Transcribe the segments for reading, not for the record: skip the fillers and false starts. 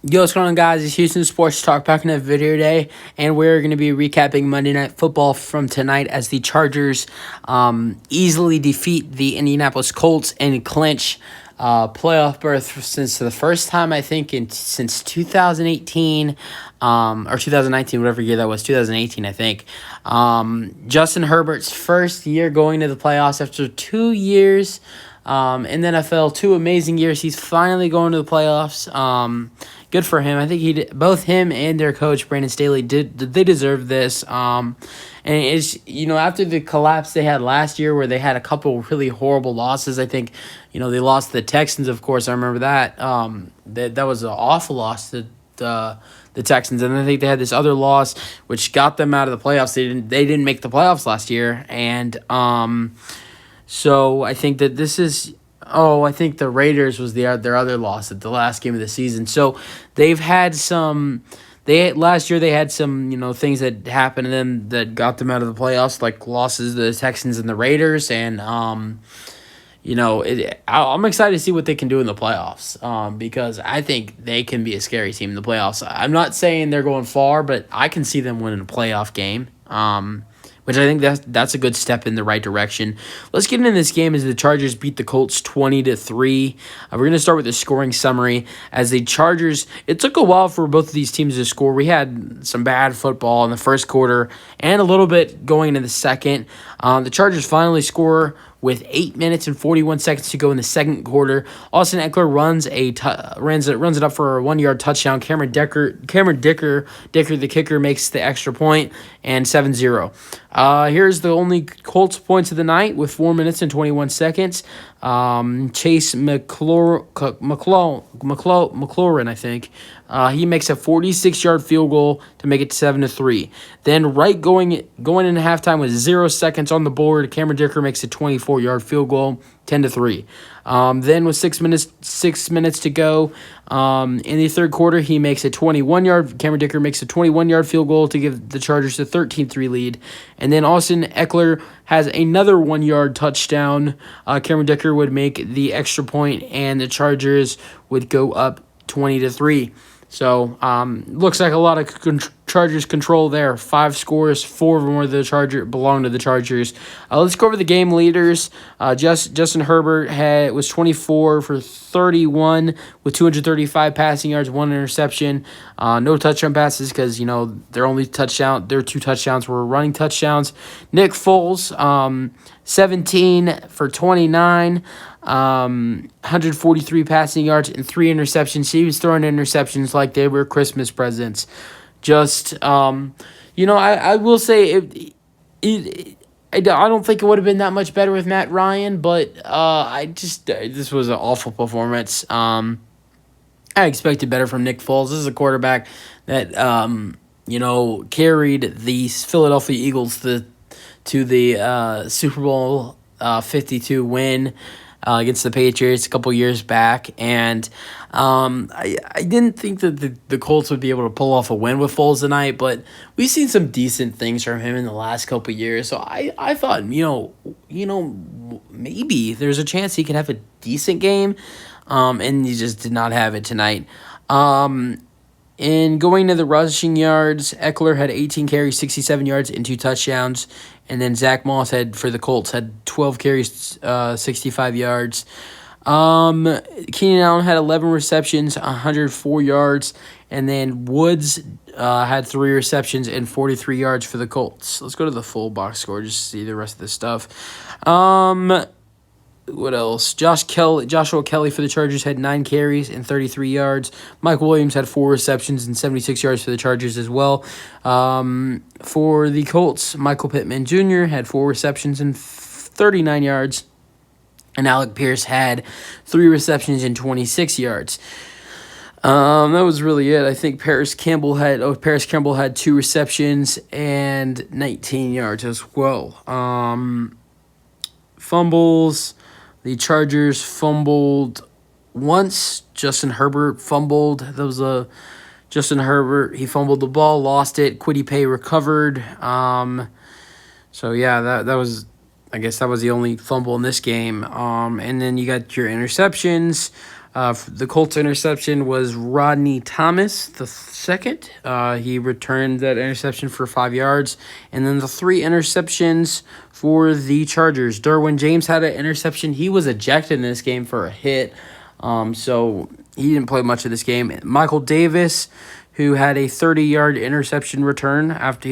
Yo, what's going on, guys? It's Houston Sports Talk back in a video today, and we're going to be recapping Monday Night Football from tonight as the Chargers easily defeat the Indianapolis Colts and clinch playoff berth since the first time, I think, since 2018 or 2019, whatever year that was, 2018, I think. Justin Herbert's first year going to the playoffs after 2 years in the NFL, 2 amazing years. He's finally going to the playoffs. Good for him. I think both him and their coach Brandon Staley they deserve this. And it's after the collapse they had last year, where they had a couple really horrible losses. I think they lost to the Texans. Of course, I remember that. That was an awful loss to the Texans, and I think they had this other loss which got them out of the playoffs. They didn't make the playoffs last year, and so I think that this is. Oh, I think the Raiders was their other loss at the last game of the season. So they've had some. Last year they had some things that happened to them that got them out of the playoffs, like losses to the Texans and the Raiders, and I'm excited to see what they can do in the playoffs. Because I think they can be a scary team in the playoffs. I'm not saying they're going far, but I can see them winning a playoff game. Which I think that's a good step in the right direction. Let's get into this game as the Chargers beat the Colts 20-3. We're going to start with the scoring summary. As the Chargers, it took a while for both of these teams to score. We had some bad football in the first quarter and a little bit going into the second. The Chargers finally score with 8 minutes and 41 seconds to go in the second quarter. Austin Eckler runs it up for a 1-yard touchdown. Cameron Dicker, the kicker, makes the extra point, and 7-0. Here's the only Colts points of the night with 4 minutes and 21 seconds. Chase McLaurin, I think. He makes a 46-yard field goal to make it 7-3. Then going into halftime with 0 seconds on the board, Cameron Dicker makes a 24-yard field goal, 10-3. Then with 6 minutes to go in the third quarter, he makes a 21-yard. Cameron Dicker makes a 21-yard field goal to give the Chargers a 13-3 lead. And then Austin Eckler has another 1-yard touchdown. Cameron Dicker would make the extra point, and the Chargers would go up 20-3. So, looks like a lot of Chargers control there. 5 scores, 4 of them belong to the Chargers. Let's go over the game leaders. Justin Herbert was 24 for 31 with 235 passing yards, 1 interception. No touchdown passes because their 2 touchdowns were running touchdowns. Nick Foles, 17 for 29. 143 passing yards and 3 interceptions. He was throwing interceptions like they were Christmas presents. I will say I don't think it would have been that much better with Matt Ryan, but this was an awful performance. I expected better from Nick Foles. This is a quarterback that carried the Philadelphia Eagles to the Super Bowl 52 win against the Patriots a couple years back, and I didn't think that the Colts would be able to pull off a win with Foles tonight, but we've seen some decent things from him in the last couple years, so I thought maybe there's a chance he could have a decent game, and he just did not have it tonight. And going to the rushing yards, Eckler had 18 carries, 67 yards, and 2 touchdowns. And then Zach Moss for the Colts had 12 carries, 65 yards. Keenan Allen had 11 receptions, 104 yards. And then Woods had 3 receptions and 43 yards for the Colts. Let's go to the full box score just to see the rest of the stuff. What else? Joshua Kelly for the Chargers had 9 carries and 33 yards. Mike Williams had 4 receptions and 76 yards for the Chargers as well. For the Colts, Michael Pittman Jr. had 4 receptions and 39 yards. And Alec Pierce had 3 receptions and 26 yards. That was really it. I think Paris Campbell had 2 receptions and 19 yards as well. Fumbles. The Chargers fumbled once. Justin Herbert fumbled. Justin Herbert. He fumbled the ball, lost it. Kwity Paye recovered. So yeah, that was. I guess that was the only fumble in this game. And then you got your interceptions. The Colts interception was Rodney Thomas the second. He returned that interception for 5 yards. And then the 3 interceptions for the Chargers. Derwin James had an interception. He was ejected in this game for a hit. So he didn't play much of this game. Michael Davis, who had a 30-yard interception return after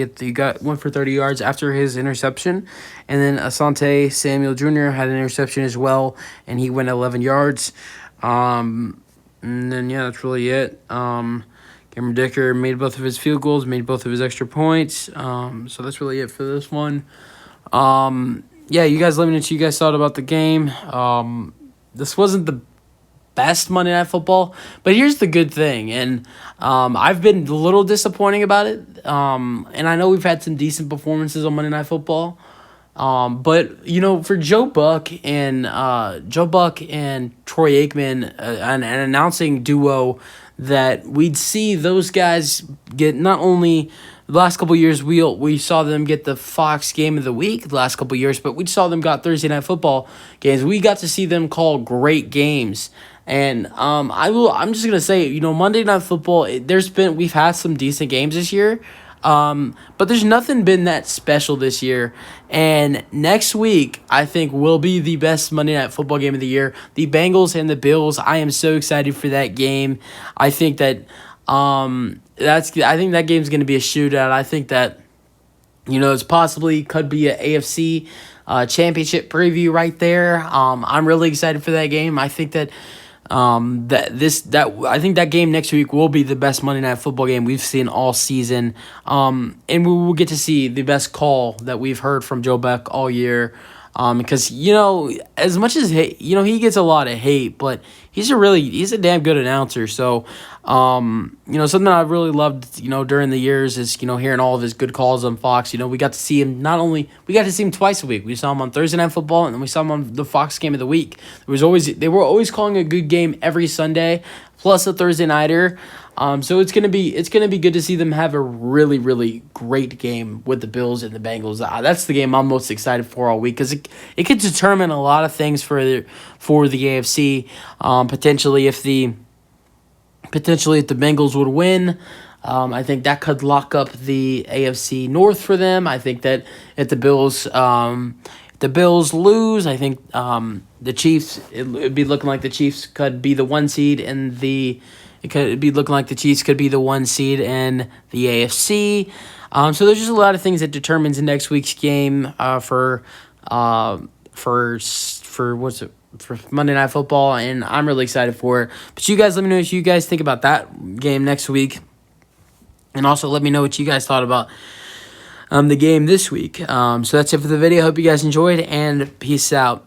went for 30 yards after his interception. And then Asante Samuel Jr. had an interception as well, and he went 11 yards. And then, yeah, that's really it. Cameron Dicker made both of his field goals, made both of his extra points. So that's really it for this one. Yeah, you guys let me know what you guys thought about the game. This wasn't the best Monday Night Football, but here's the good thing, and I've been a little disappointing about it, and I know we've had some decent performances on Monday Night Football, but for Joe Buck and Troy Aikman, an announcing duo, that we'd see those guys get not only the last couple of years we saw them get the Fox Game of the Week the last couple of years, but we saw them got Thursday Night Football games. We got to see them call great games. And I'm just gonna say, Monday Night Football, we've had some decent games this year, but there's nothing been that special this year. And next week, I think, will be the best Monday Night Football game of the year. The Bengals and the Bills. I am so excited for that game. I think that I think that game's gonna be a shootout. I think that it's possibly could be an AFC championship preview right there. I'm really excited for that game. I think that. I think that game next week will be the best Monday Night Football game we've seen all season. And we will get to see the best call that we've heard from Joe Buck all year. Because as much as he gets a lot of hate, but he's a damn good announcer. So, something I've really loved, during the years is, hearing all of his good calls on Fox. We got to see him we got to see him twice a week. We saw him on Thursday Night Football, and then we saw him on the Fox Game of the Week. They were always calling a good game every Sunday, plus a Thursday nighter. So it's gonna be good to see them have a really, really great game with the Bills and the Bengals. That's the game I'm most excited for all week, because it could determine a lot of things for the AFC. Potentially if the Bengals would win, I think that could lock up the AFC North for them. I think that if the Bills lose, I think the Chiefs, it'd be looking like the Chiefs could be the 1 seed in the. It could be looking like the Chiefs could be the 1 seed in the AFC. So there's just a lot of things that determines next week's game for Monday Night Football, and I'm really excited for it. But you guys let me know what you guys think about that game next week, and also let me know what you guys thought about the game this week. So that's it for the video. Hope you guys enjoyed, and peace out.